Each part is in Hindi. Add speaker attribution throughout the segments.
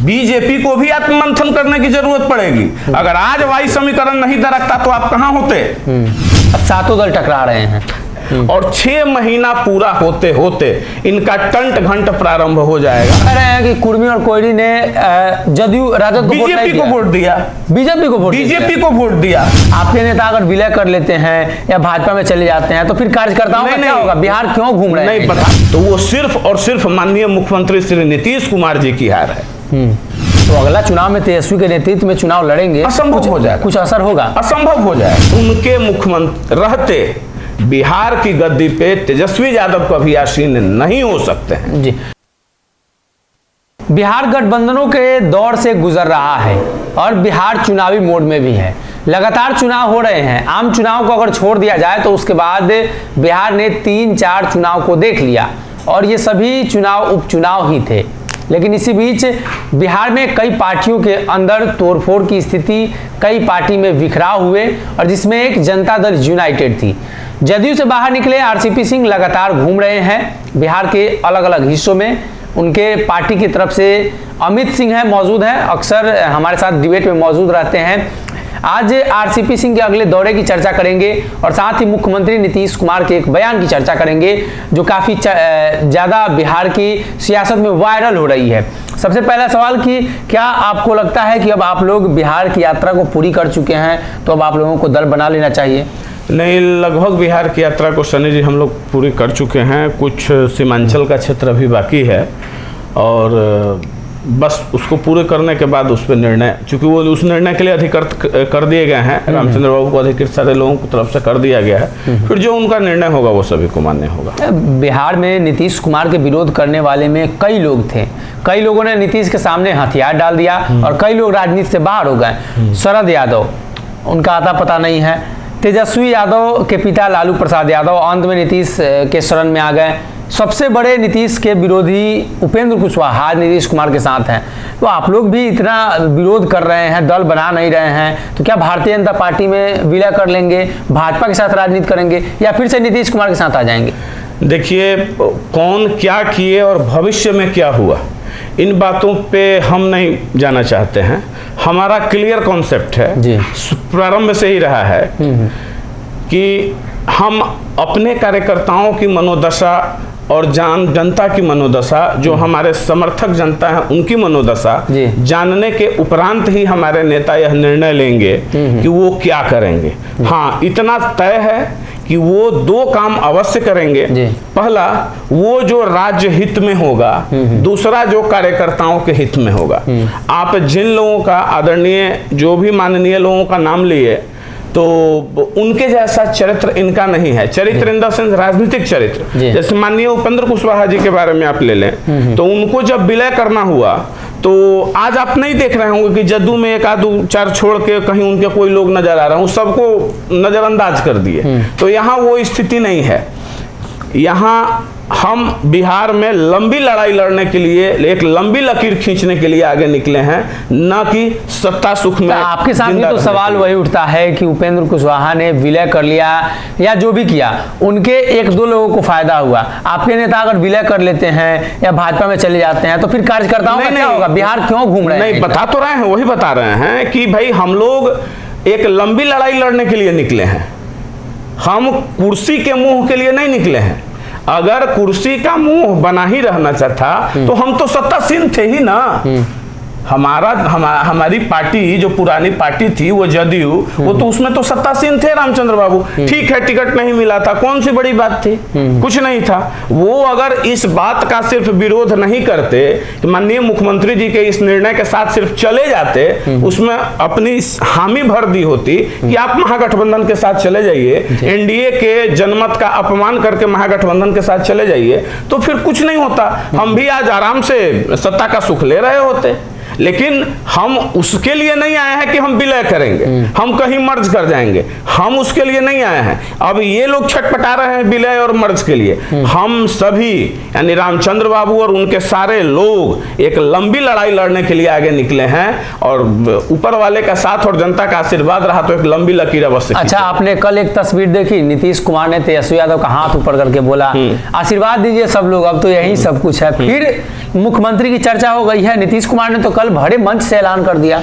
Speaker 1: बीजेपी को भी आत्ममंथन करने की जरूरत पड़ेगी। अगर आज वाई समीकरण नहीं दरकता तो आप कहां होते।
Speaker 2: अब सातों दल टकरा रहे हैं
Speaker 1: और 6 महीना पूरा होते होते इनका टंट घंट प्रारंभ हो जाएगा।
Speaker 2: कह रहे हैं कि कुर्मी और कोयरी ने जदयू राजद को
Speaker 1: बीजेपी को वोट दिया, बीजेपी को वोट दिया।
Speaker 2: आपके नेता अगर विलय कर लेते हैं या भाजपा में चले जाते हैं तो फिर कार्यकर्ताओं का क्या होगा? बिहार क्यों घूम रहे हैं?
Speaker 1: नहीं पता। तो वो सिर्फ और सिर्फ माननीय मुख्यमंत्री श्री नीतीश कुमार जी की हार है।
Speaker 2: तो अगला चुनाव में तेजस्वी के नेतृत्व में चुनाव लड़ेंगे,
Speaker 1: असंभव हो जाएगा,
Speaker 2: कुछ असर होगा,
Speaker 1: असंभव हो जाएगा। उनके मुख्यमंत्री रहते बिहार की गद्दी पे तेजस्वी यादव कभी आसीन नहीं हो सकते हैं।
Speaker 2: जी। बिहार गठबंधनों के दौर से गुजर रहा है और बिहार चुनावी मोड में भी है। लगातार चुनाव हो रहे हैं। आम चुनाव को अगर छोड़ दिया जाए तो उसके बाद बिहार ने 3-4 चुनाव को देख लिया और ये सभी चुनाव उपचुनाव ही थे। लेकिन इसी बीच बिहार में कई पार्टियों के अंदर तोड़फोड़ की स्थिति, कई पार्टी में बिखराव हुए और जिसमें एक जनता दल यूनाइटेड थी। जदयू से बाहर निकले आरसीपी सिंह लगातार घूम रहे हैं बिहार के अलग अलग हिस्सों में। उनके पार्टी की तरफ से अमित सिंह है मौजूद हैं, अक्सर हमारे साथ डिबेट में मौजूद रहते हैं। आज आरसीपी सिंह के अगले दौरे की चर्चा करेंगे और साथ ही मुख्यमंत्री नीतीश कुमार के एक बयान की चर्चा करेंगे जो काफ़ी ज़्यादा बिहार की सियासत में वायरल हो रही है। सबसे पहला सवाल कि क्या आपको लगता है कि अब आप लोग बिहार की यात्रा को पूरी कर चुके हैं तो अब आप लोगों को दल बना लेना चाहिए?
Speaker 1: नहीं, लगभग बिहार की यात्रा को सनी जी हम लोग पूरी कर चुके हैं। कुछ सीमांचल का क्षेत्र अभी बाकी है और बस उसको पूरे करने के बाद उस पर निर्णय, चूंकि वो उस निर्णय के लिए अधिकृत कर दिए गए हैं, रामचंद्र बाबू को अधिकृत सारे लोगों की तरफ से कर दिया गया है। फिर जो उनका निर्णय होगा वो सभी को मान्य होगा।
Speaker 2: बिहार में नीतीश कुमार के विरोध करने वाले में कई लोग थे, कई लोगों ने नीतीश के सामने हथियार डाल दिया और कई लोग राजनीति से बाहर हो गए। शरद यादव, उनका आता पता नहीं है। तेजस्वी यादव के पिता लालू प्रसाद यादव अंत में नीतीश के शरण में आ गए। सबसे बड़े नीतीश के विरोधी उपेंद्र कुशवाहा आज नीतीश कुमार के साथ हैं। तो आप लोग भी इतना विरोध कर रहे हैं, दल बना नहीं रहे हैं, तो क्या भारतीय जनता पार्टी में विलय कर लेंगे, भाजपा के साथ राजनीति करेंगे या फिर से नीतीश कुमार के साथ आ जाएंगे?
Speaker 1: देखिए, कौन क्या किए और भविष्य में क्या हुआ इन बातों पे हम नहीं जाना चाहते हैं। हमारा क्लियर कॉन्सेप्ट है जी, प्रारंभ से ही रहा है कि हम अपने कार्यकर्ताओं की मनोदशा और जनता की मनोदशा, जो हमारे समर्थक जनता है उनकी मनोदशा जानने के उपरांत ही हमारे नेता यह निर्णय लेंगे कि वो क्या करेंगे। हाँ, इतना तय है कि वो 2 काम अवश्य करेंगे। पहला, वो जो राज्य हित में होगा, दूसरा जो कार्यकर्ताओं के हित में होगा। आप जिन लोगों का, आदरणीय जो भी माननीय लोगों का नाम लिए, तो उनके जैसा चरित्र इनका नहीं है। चरित्र इन द सेंस राजनीतिक चरित्र। जैसे माननीय उपेंद्र कुशवाहा जी के बारे में आप ले लें तो उनको जब विलय करना हुआ तो आज आप नहीं देख रहे होंगे कि जदयू में 1-2-4 छोड़ के कहीं उनके कोई लोग नजर आ रहे हैं, सबको नजरअंदाज कर दिए। तो यहाँ वो स्थिति नहीं है। यहाँ हम बिहार में लंबी लड़ाई लड़ने के लिए, एक लंबी लकीर खींचने के लिए आगे निकले हैं, न कि सत्ता सुख में।
Speaker 2: आपके सामने तो सवाल वही उठता है कि उपेंद्र कुशवाहा ने विलय कर लिया या जो भी किया, उनके 1-2 लोगों को फायदा हुआ। आपके नेता अगर विलय कर लेते हैं या भाजपा में चले जाते हैं तो फिर कार्यकर्ताओं का क्या होगा? बिहार क्यों घूम रहे हैं?
Speaker 1: नहीं, बता तो रहे हैं, वही बता रहे हैं कि भाई हम लोग एक लंबी लड़ाई लड़ने के लिए निकले हैं। हम कुर्सी के मुंह के लिए नहीं निकले हैं। अगर कुर्सी का मुंह बना ही रहना चाहता तो हम तो सत्तासीन थे ही ना। हमारी पार्टी जो पुरानी पार्टी थी वो जदयू, वो तो उसमें तो सत्तासीन थे रामचंद्र बाबू। ठीक है, टिकट नहीं मिला था, कौन सी बड़ी बात थी, कुछ नहीं था। वो अगर इस बात का सिर्फ विरोध नहीं करते, माननीय मुख्यमंत्री जी के इस निर्णय के साथ सिर्फ चले जाते, उसमें अपनी हामी भर दी होती कि आप महागठबंधन के साथ चले जाइए, एनडीए के जनमत का अपमान करके महागठबंधन के साथ चले जाइए, तो फिर कुछ नहीं होता। हम भी आज आराम से सत्ता का सुख ले रहे होते। लेकिन हम उसके लिए नहीं आए हैं कि हम विलय करेंगे, हम कहीं मर्ज कर जाएंगे, हम उसके लिए नहीं आए हैं। अब ये लोग छटपटा रहे हैं विलय और मर्ज के लिए। हम सभी यानी रामचंद्र बाबू और उनके सारे लोग एक लंबी लड़ाई लड़ने के लिए आगे निकले हैं और ऊपर वाले का साथ और जनता का आशीर्वाद रहा तो एक लंबी लकीर अवश्य।
Speaker 2: अच्छा, आपने कल एक तस्वीर देखी, नीतीश कुमार ने तेजस्वी यादव का हाथ ऊपर करके बोला आशीर्वाद दीजिए सब लोग, अब तो यही सब कुछ है। फिर मुख्यमंत्री की चर्चा हो गई है, नीतीश कुमार ने तो कल बड़े मंच से ऐलान कर दिया।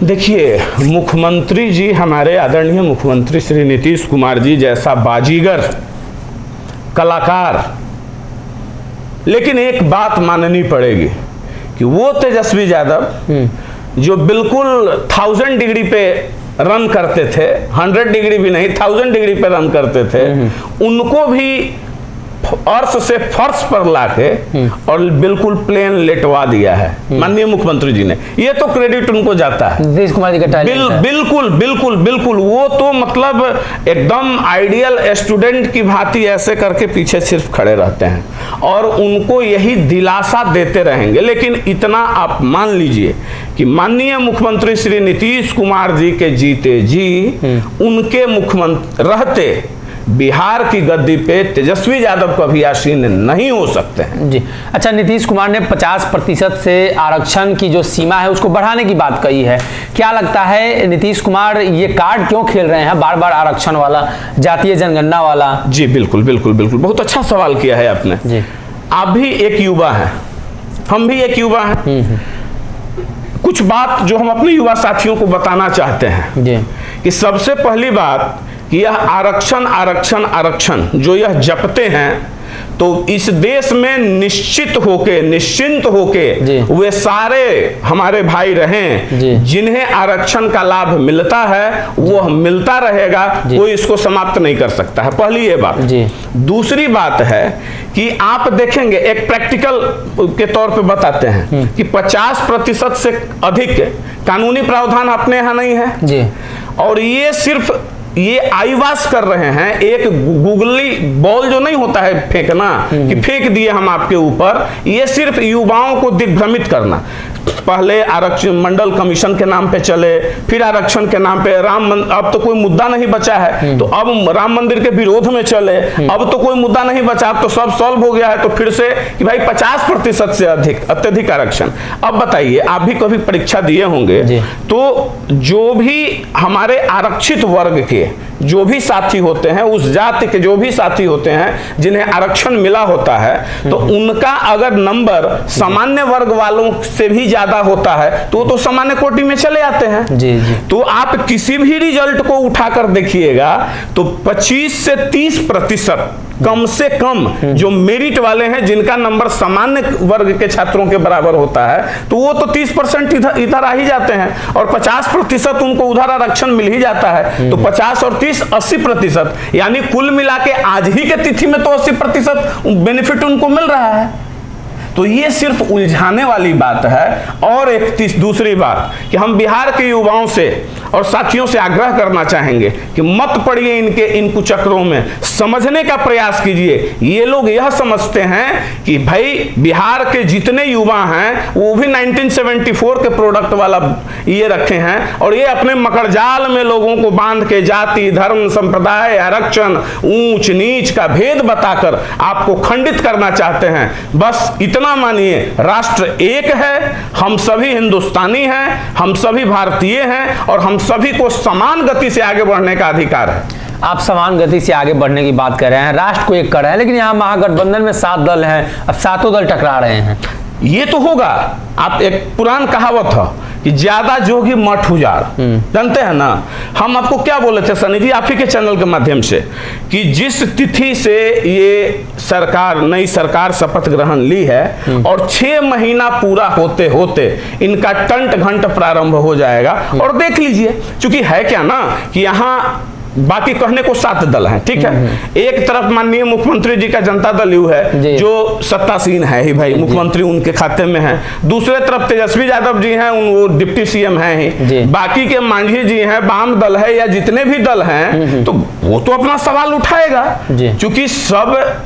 Speaker 1: देखिए, मुख्यमंत्री जी, हमारे आदरणीय मुख्यमंत्री श्री नीतीश कुमार जी जैसा बाजीगर कलाकार, लेकिन एक बात माननी पड़ेगी कि वो तेजस्वी यादव जो बिल्कुल 1000 डिग्री पे रन करते थे, 100 डिग्री भी नहीं 1000 डिग्री पे रन करते थे, उनको भी अर्श से फर्श पर लाके और बिल्कुल प्लेन लेटवा दिया है माननीय मुख्यमंत्री जी ने। ये तो क्रेडिट उनको जाता है,
Speaker 2: नीतीश कुमार जी का टैलेंट है।
Speaker 1: बिल्कुल बिल्कुल बिल्कुल, वो तो मतलब एकदम आइडियल स्टूडेंट की भांति ऐसे करके पीछे सिर्फ खड़े रहते हैं और उनको यही दिलासा देते रहेंगे। लेकिन इतना आप मान लीजिए कि माननीय मुख्यमंत्री श्री नीतीश कुमार जी के जीते जी उनके मुख्यमंत्री रहते बिहार की गद्दी पे तेजस्वी यादव कभी आसीन नहीं हो सकते हैं
Speaker 2: जी। अच्छा, नीतीश कुमार ने 50% से आरक्षण की जो सीमा है उसको बढ़ाने की बात कही है। क्या लगता है नीतीश कुमार ये कार्ड क्यों खेल रहे हैं, बार बार आरक्षण वाला, जातीय जनगणना वाला?
Speaker 1: जी बिल्कुल बिल्कुल बिल्कुल, बहुत अच्छा सवाल किया है आपने जी। आप भी एक युवा हैं, हम भी एक युवा हैं। कुछ बात जो हम अपने युवा साथियों को बताना चाहते हैं जी, कि सबसे पहली बात कि यह आरक्षण आरक्षण आरक्षण जो यह जपते हैं, तो इस देश में निश्चित होके निश्चिंत होके वे सारे हमारे भाई रहें जिन्हें आरक्षण का लाभ मिलता है, वह मिलता रहेगा, कोई इसको समाप्त नहीं कर सकता है। पहली ये बात। दूसरी बात है कि आप देखेंगे, एक प्रैक्टिकल के तौर पे बताते हैं कि 50% से अधिक कानूनी प्रावधान अपने यहाँ नहीं है और ये सिर्फ ये आईवास कर रहे हैं, एक गूगली बॉल जो नहीं होता है फेंकना कि फेंक दिए हम आपके ऊपर, ये सिर्फ युवाओं को दिग्भ्रमित करना। पहले आरक्षण मंडल कमीशन के नाम पे चले, फिर आरक्षण के नाम पे अब तो कोई मुद्दा नहीं बचा है तो अब राम मंदिर के विरोध में चले, अब तो कोई मुद्दा नहीं बचा, अब तो सब सॉल्व हो गया है, तो फिर से कि भाई 50% से अधिक अत्यधिक आरक्षण। अब बताइए, आप भी कभी परीक्षा दिए होंगे, तो जो भी हमारे आरक्षित वर्ग के जो भी साथी होते हैं, उस जाति के जो भी साथी होते हैं जिन्हें आरक्षण मिला होता है, तो उनका अगर नंबर सामान्य वर्ग वालों से भी ज्यादा होता है तो सामान्य कोटि में चले आते हैं जी। तो आप किसी भी रिजल्ट को उठाकर देखिएगा तो 25 से 30% कम से कम जो मेरिट वाले हैं, जिनका नंबर सामान्य वर्ग के छात्रों के बराबर होता है, तो वो तो 30% इधर आ ही जाते हैं और 50% उनको उधर आरक्षण मिल ही जाता है। तो 50 और 30 80%, यानी कुल मिला के आज ही के तिथि में तो 80% बेनिफिट उनको मिल रहा है। तो ये सिर्फ उलझाने वाली बात है। और एक दूसरी बात कि हम बिहार के युवाओं से और साथियों से आग्रह करना चाहेंगे कि मत पड़िए इनके कुचक्रों में, समझने का प्रयास कीजिए। ये लोग यह समझते हैं कि भाई बिहार के जितने युवा हैं वो भी 1974 के प्रोडक्ट वाला ये रखे हैं और ये अपने मकड़जाल में लोगों को बांध के जाति, धर्म, संप्रदाय, आरक्षण, ऊंच नीच का भेद बताकर आपको खंडित करना चाहते हैं। बस इतना मानिए, राष्ट्र एक है, हम सभी हिंदुस्तानी हैं, हम सभी भारतीय हैं और हम सभी को समान गति से आगे बढ़ने का अधिकार है।
Speaker 2: आप समान गति से आगे बढ़ने की बात कर रहे हैं, राष्ट्र को एक कर रहे हैं, लेकिन यहाँ महागठबंधन में 7 दल हैं, अब 7 दल टकरा रहे हैं।
Speaker 1: ये तो होगा। आप एक पुरान कहावत है कि ज्यादा जोगी मठ उजाड़, जानते हैं ना। हम आपको क्या बोले थे सनी जी, आप ही के चैनल के माध्यम से, कि जिस तिथि से ये सरकार, नई सरकार शपथ ग्रहण ली है और 6 महीना पूरा होते होते इनका टंट घंट प्रारंभ हो जाएगा। और देख लीजिए, क्योंकि है क्या ना कि यहाँ बाकी कहने को 7 दल हैं, ठीक है। एक तरफ माननीय मुख्यमंत्री जी का जनता दल यू है जो सत्तासीन है ही भाई, मुख्यमंत्री उनके खाते में है। दूसरे तरफ तेजस्वी यादव जी हैं, वो डिप्टी सीएम हैं ही। बाकी के मांझी जी हैं, वाम दल है या जितने भी दल हैं, तो वो तो अपना सवाल उठाएगा, क्योंकि सब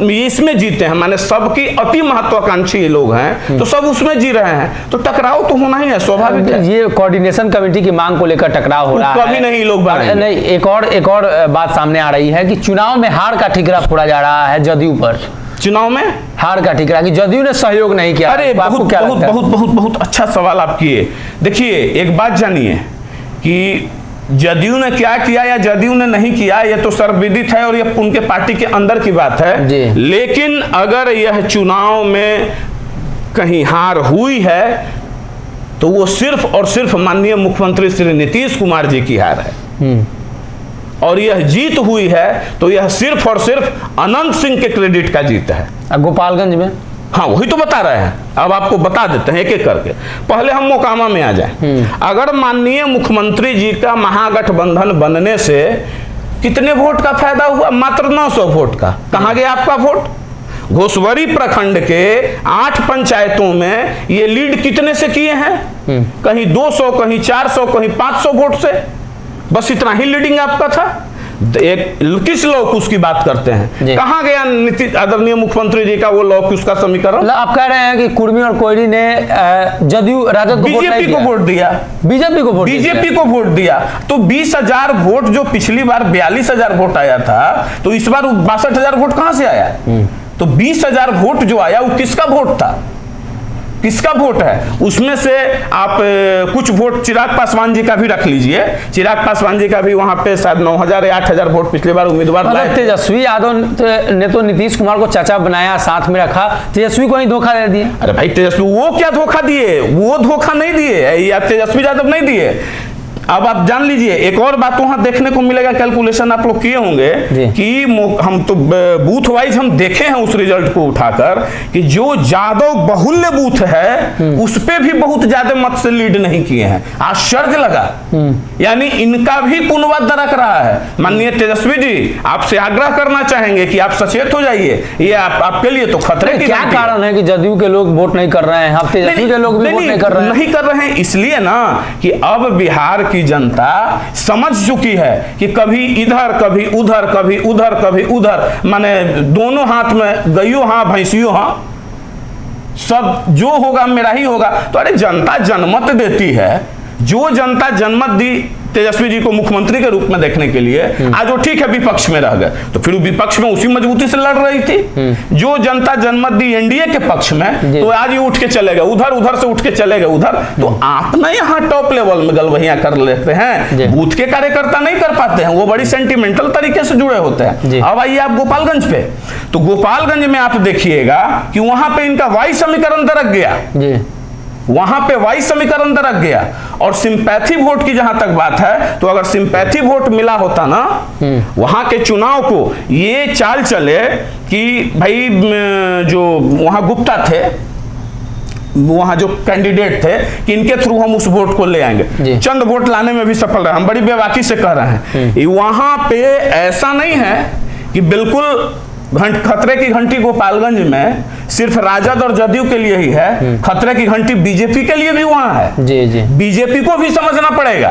Speaker 1: इसमें जीते हैं, माने सबकी अति महत्वाकांक्षी लोग हैं, तो सब उसमें जी रहे हैं, तो टकराव तो होना ही है, स्वाभाविक है।
Speaker 2: ये कोऑर्डिनेशन कमेटी की मांग को लेकर टकराव हो रहा है, कभी
Speaker 1: नहीं लोग
Speaker 2: नहीं। एक और बात सामने आ रही है कि चुनाव में हार का ठिकरा फोड़ा जा रहा है जदयू पर।
Speaker 1: चुनाव में
Speaker 2: हार का ठिकरा कि जदयू ने सहयोग नहीं किया।
Speaker 1: अरे बहुत अच्छा सवाल आप किए। देखिए, एक बात जानिए कि जदयू ने क्या किया या जदयू ने नहीं किया, ये तो सर्वविदित है और ये उनके पार्टी के अंदर की बात है। लेकिन अगर यह चुनाव में कहीं हार हुई है तो वो सिर्फ और सिर्फ माननीय मुख्यमंत्री श्री नीतीश कुमार जी की हार है, और यह जीत हुई है तो यह सिर्फ और सिर्फ अनंत सिंह के क्रेडिट का जीत है।
Speaker 2: गोपालगंज में,
Speaker 1: हाँ वही तो बता रहे हैं, अब आपको बता देते हैं एक एक करके। पहले हम मोकामा में आ जाएं। अगर माननीय मुख्यमंत्री जी का महागठबंधन बनने से कितने वोट का फायदा हुआ? मात्र 900 वोट का। कहां गया आपका वोट? घोसवरी प्रखंड के 8 पंचायतों में ये लीड कितने से किए हैं? कहीं 200, कहीं 400, कहीं 500 वोट से, बस इतना ही लीडिंग आपका था। एक किस लौकुश की बात करते हैं? कहां गया नीतीश आदरणीय मुख्यमंत्री जी का वो लौकुश का समीकरण?
Speaker 2: आप कह रहे हैं कि कुर्मी और कोयरी ने जदयू राजद को
Speaker 1: बीजेपी को वोट दिया, बीजेपी को वोट दिया। तो 20,000 वोट जो पिछली बार 42,000 वोट आया था, तो इस बार 62,000 वोट कहां से आया? तो 20,000 वोट जो आया वो किसका वोट था? किसका वोट है? उसमें से आप कुछ वोट चिराग पासवान जी का भी रख लीजिए। चिराग पासवान जी का भी वहां पे शायद 9,000 या 8,000 वोट पिछली बार उम्मीदवार लाए।
Speaker 2: तेजस्वी यादव ने तो नीतीश कुमार को चाचा बनाया, साथ में रखा, तेजस्वी को ही धोखा दे दिया।
Speaker 1: अरे भाई तेजस्वी वो क्या धोखा दिए? वो धोखा नहीं दिए या तेजस्वी यादव नहीं दिए। अब आप जान लीजिए एक और बात वहां देखने को मिलेगा, कैलकुलेशन आप लोग किए होंगे कि हम तो बूथ वाइज हम देखे हैं उस रिजल्ट को उठाकर कि जो यादव बहुल्य बूथ है उस पे भी बहुत ज्यादा मत से लीड नहीं किए हैं। आश्चर्य लगा, यानी इनका भी कुनवा दरक रहा है। माननीय तेजस्वी जी, आपसे आग्रह करना चाहेंगे कि आप सचेत हो जाइए, ये आपके लिए तो खतरे की।
Speaker 2: क्या कारण है कि जदयू के लोग वोट नहीं कर रहे हैं, अब तेजस्वी के लोग भी वोट नहीं कर रहे हैं?
Speaker 1: इसलिए ना कि अब बिहार की जनता समझ चुकी है कि कभी इधर कभी उधर, कभी उधर कभी उधर, माने दोनों हाथ में गइयो हाँ भैंसियो हाँ, सब जो होगा मेरा ही होगा। तो अरे जनता जनमत देती है, जो जनता जनमत दी तेजस्वी जी को मुख्यमंत्री के रूप में देखने के लिए, आज वो ठीक है विपक्ष में रह गए, तो फिर विपक्ष में उसी मजबूती से लड़ रही थी। जो जनता जनमत दी एनडीए के पक्ष में, तो आज ये उठ के चले गए उधर, उधर से उठ के चले गए उधर। तो आप ना यहाँ टॉप लेवल में गलवहियां कर लेते हैं, बूथ के कार्यकर्ता नहीं कर पाते हैं, वो बड़ी सेंटिमेंटल तरीके से जुड़े होते हैं। अब आइए आप गोपालगंज पे, तो गोपालगंज में आप देखिएगा कि वहां पे इनका वाई समीकरण दरक गया, वहां पे वाई समीकरण दरक गया। और सिंपैथी वोट की जहां तक बात है, तो अगर सिंपैथी वोट मिला होता ना वहां के चुनाव को, ये चाल चले कि भाई जो वहां गुप्ता थे, वहां जो कैंडिडेट थे कि इनके थ्रू हम उस वोट को ले आएंगे, चंद वोट लाने में भी सफल रहे। हम बड़ी बेबाकी से कह रहे हैं, वहां पे ऐसा नहीं है कि बिल्कुल खतरे की घंटी गोपालगंज में सिर्फ राजद और जदयू के लिए ही है, खतरे की घंटी बीजेपी के लिए भी वहां है। जी। बीजेपी को भी समझना पड़ेगा,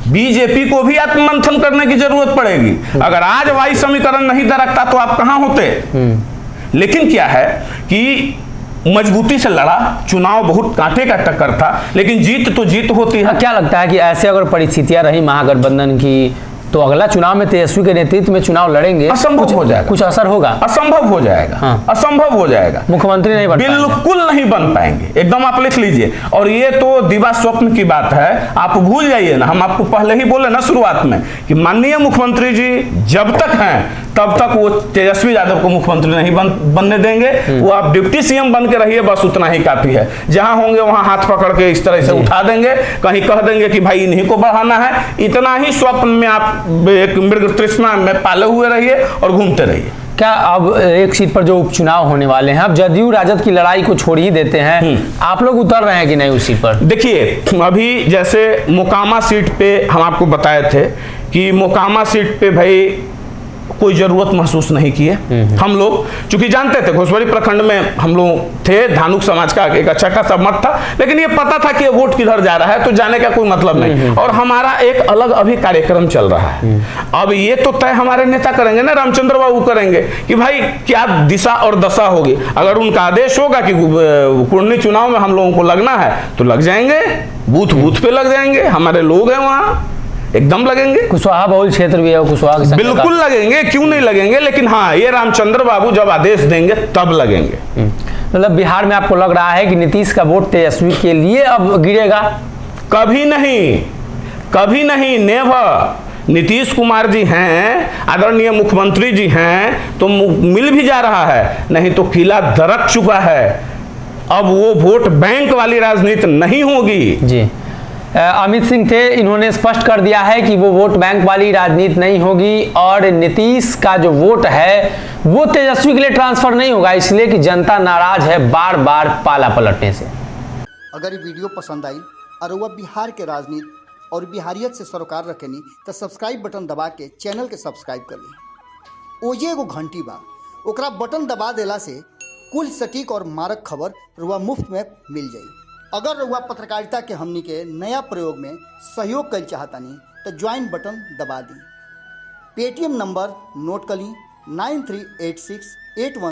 Speaker 1: बीजेपी को भी आत्ममंथन करने की जरूरत पड़ेगी। अगर आज वाई समीकरण नहीं दरकता तो आप कहां होते? लेकिन क्या है कि मजबूती से लड़ा, चुनाव बहुत कांटे का टक्कर था, लेकिन जीत तो जीत होती है।
Speaker 2: क्या लगता है कि ऐसे अगर परिस्थितियां रही महागठबंधन की, तो अगला चुनाव में तेजस्वी के नेतृत्व में चुनाव लड़ेंगे?
Speaker 1: असंभव हो जाएगा,
Speaker 2: कुछ असर होगा,
Speaker 1: असंभव हो जाएगा। हाँ। असंभव हो जाएगा,
Speaker 2: मुख्यमंत्री नहीं बन पाएंगे,
Speaker 1: बिल्कुल नहीं बन पाएंगे, एकदम आप लिख लीजिए। और ये तो दिवा स्वप्न की बात है, आप भूल जाइए ना, हम आपको पहले ही बोले ना शुरुआत में कि माननीय मुख्यमंत्री जी जब तक हैं तब तक वो तेजस्वी यादव को मुख्यमंत्री नहीं बनने देंगे। वो आप डिप्टी सीएम बन के रहिए, बस उतना ही काफी है। जहां होंगे वहां हाथ पकड़ के इस तरह से उठा देंगे, कहीं कह देंगे कि भाई इन्हीं को बढ़ाना है। इतना ही स्वप्न में आप एक मृग तृष्णा में पाले हुए रहिए और घूमते रहिए।
Speaker 2: क्या अब एक सीट पर जो उपचुनाव होने वाले हैं, अब जदयू राजद की लड़ाई को छोड़ ही देते हैं, आप लोग उतर रहे हैं कि नहीं उस सीट पर? देखिए
Speaker 1: अभी जैसे मोकामा सीट पे हम आपको बताए थे कि मोकामा सीट पे भाई कोई जरूरत महसूस नहीं किए हम लोग, चूंकि जानते थे घोसवरी प्रखंड में हम लोग थे, धानुक समाज का एक अच्छा खासा मत था, लेकिन ये पता था कि वोट किधर जा रहा है, तो जाने का कोई मतलब नहीं। और हमारा एक अलग अभी कार्यक्रम चल रहा है। अब ये तो तय हमारे नेता करेंगे ना, रामचंद्र बाबू करेंगे कि भाई क्या दिशा और दशा होगी। अगर उनका आदेश होगा कि कुर्नी चुनाव में हम लोगों को लगना है तो लग जाएंगे, बूथ बूथ पे लग जाएंगे, हमारे लोग हैं वहां, एकदम लगेंगे।
Speaker 2: कुशवाहा बहुल क्षेत्र भी है, कुशवाहा
Speaker 1: बिल्कुल लगेंगे, क्यों नहीं लगेंगे। लेकिन हाँ, ये रामचंद्र बाबू जब आदेश देंगे तब लगेंगे।
Speaker 2: मतलब बिहार में आपको लग रहा है कि नीतीश का वोट तेजस्वी के लिए अब गिरेगा?
Speaker 1: कभी नहीं, कभी नहीं, नेवर। नीतीश कुमार जी हैं, आदरणीय मुख्यमंत्री जी हैं, तो मिल भी जा रहा है, नहीं तो किला दरक चुका है। अब वो वोट बैंक वाली राजनीति नहीं होगी।
Speaker 2: जी, अमित सिंह थे, इन्होंने स्पष्ट कर दिया है कि वो वोट बैंक वाली राजनीति नहीं होगी और नीतीश का जो वोट है वो तेजस्वी के लिए ट्रांसफर नहीं होगा, इसलिए कि जनता नाराज है बार बार पाला पलटने से।
Speaker 3: अगर ये वीडियो पसंद आई और वह बिहार के राजनीति और बिहारियत से सरोकार रखेनी तो सब्सक्राइब बटन दबा के चैनल के सब्सक्राइब कर ली। ओजे एगो घंटी बा, ओकरा बटन दबा देला से कुल सटीक और मारक खबर रुआ मुफ्त में मिल जाई। अगर रुआ पत्रकारिता के हमनी के नया प्रयोग में सहयोग कर चाहतानी तो ज्वाइन बटन दबा दी। पेटीएम नंबर नोट कर ली 938681